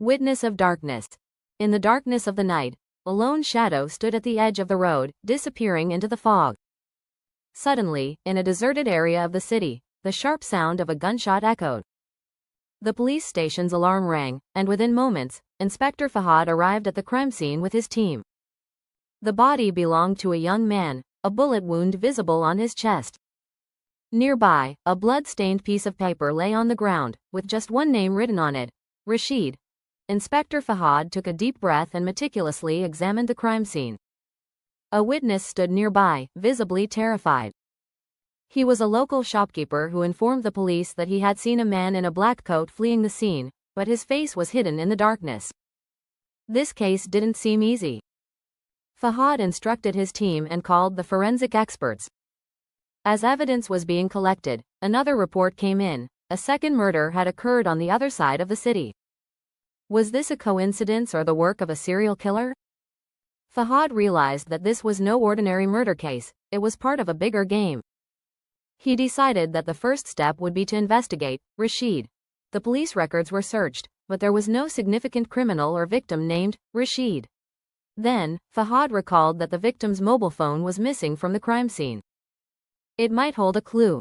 Witness of darkness. In the darkness of the night, a lone shadow stood at the edge of the road, disappearing into the fog. Suddenly, in a deserted area of the city, the sharp sound of a gunshot echoed. The police station's alarm rang, and within moments, Inspector Fahad arrived at the crime scene with his team. The body belonged to a young man, a bullet wound visible on his chest. Nearby, a blood-stained piece of paper lay on the ground, with just one name written on it: Rashid. Inspector Fahad took a deep breath and meticulously examined the crime scene. A witness stood nearby, visibly terrified. He was a local shopkeeper who informed the police that he had seen a man in a black coat fleeing the scene, but his face was hidden in the darkness. This case didn't seem easy. Fahad instructed his team and called the forensic experts. As evidence was being collected, another report came in: a second murder had occurred on the other side of the city. Was this a coincidence or the work of a serial killer? Fahad realized that this was no ordinary murder case, it was part of a bigger game. He decided that the first step would be to investigate Rashid. The police records were searched, but there was no significant criminal or victim named Rashid. Then, Fahad recalled that the victim's mobile phone was missing from the crime scene. It might hold a clue.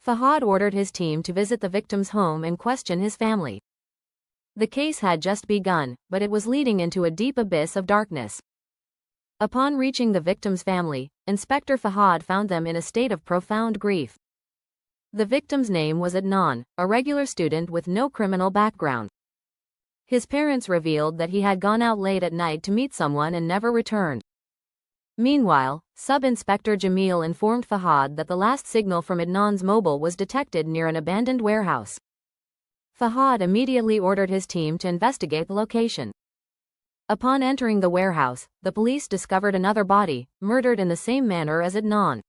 Fahad ordered his team to visit the victim's home and question his family. The case had just begun, but it was leading into a deep abyss of darkness. Upon reaching the victim's family, Inspector Fahad found them in a state of profound grief. The victim's name was Adnan, a regular student with no criminal background. His parents revealed that he had gone out late at night to meet someone and never returned. Meanwhile, Sub-Inspector Jamil informed Fahad that the last signal from Adnan's mobile was detected near an abandoned warehouse. Fahad immediately ordered his team to investigate the location. Upon entering the warehouse, the police discovered another body, murdered in the same manner as Adnan.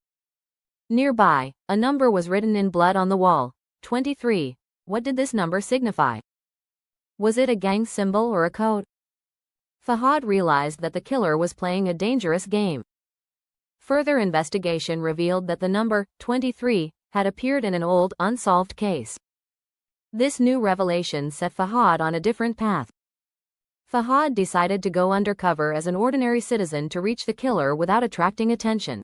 Nearby, a number was written in blood on the wall: 23. What did this number signify? Was it a gang symbol or a code? Fahad realized that the killer was playing a dangerous game. Further investigation revealed that the number 23 had appeared in an old, unsolved case. This new revelation set Fahad on a different path. Fahad decided to go undercover as an ordinary citizen to reach the killer without attracting attention.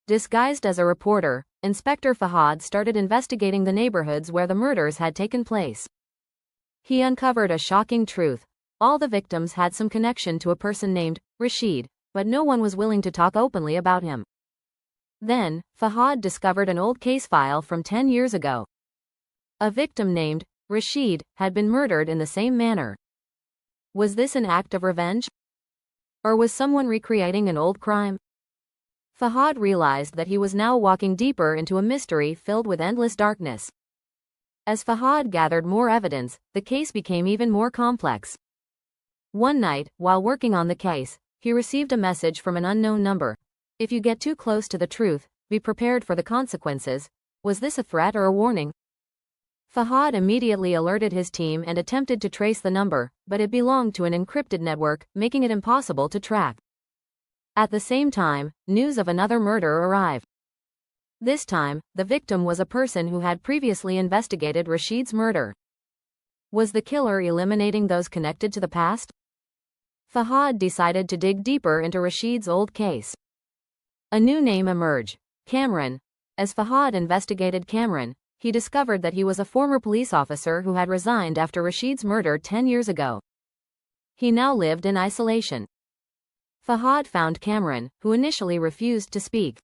Disguised as a reporter, Inspector Fahad started investigating the neighborhoods where the murders had taken place. He uncovered a shocking truth: all the victims had some connection to a person named Rashid, but no one was willing to talk openly about him. Then, Fahad discovered an old case file from 10 years ago. A victim named Rashid had been murdered in the same manner. Was this an act of revenge? Or was someone recreating an old crime? Fahad realized that he was now walking deeper into a mystery filled with endless darkness. As Fahad gathered more evidence, the case became even more complex. One night, while working on the case, he received a message from an unknown number: if you get too close to the truth, be prepared for the consequences. Was this a threat or a warning? Fahad immediately alerted his team and attempted to trace the number, but it belonged to an encrypted network, making it impossible to track. At the same time, news of another murder arrived. This time, the victim was a person who had previously investigated Rashid's murder. Was the killer eliminating those connected to the past? Fahad decided to dig deeper into Rashid's old case. A new name emerged: Cameron. As Fahad investigated Cameron, he discovered that he was a former police officer who had resigned after Rashid's murder 10 years ago. He now lived in isolation. Fahad found Cameron, who initially refused to speak.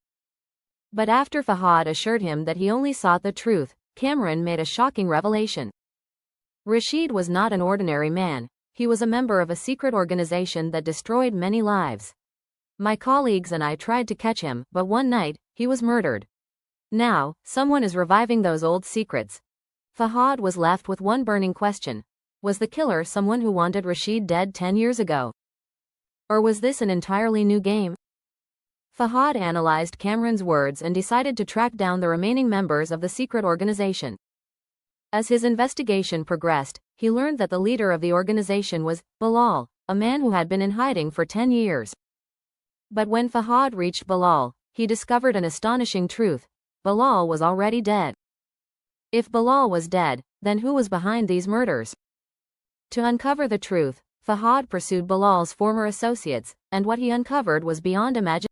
But after Fahad assured him that he only sought the truth, Cameron made a shocking revelation. Rashid was not an ordinary man, he was a member of a secret organization that destroyed many lives. My colleagues and I tried to catch him, but one night, he was murdered. Now, someone is reviving those old secrets. Fahad was left with one burning question: was the killer someone who wanted Rashid dead 10 years ago? Or was this an entirely new game? Fahad analyzed Cameron's words and decided to track down the remaining members of the secret organization. As his investigation progressed, he learned that the leader of the organization was Bilal, a man who had been in hiding for 10 years. But when Fahad reached Bilal, he discovered an astonishing truth: Bilal was already dead. If Bilal was dead, then who was behind these murders? To uncover the truth, Fahad pursued Bilal's former associates, and what he uncovered was beyond imagination.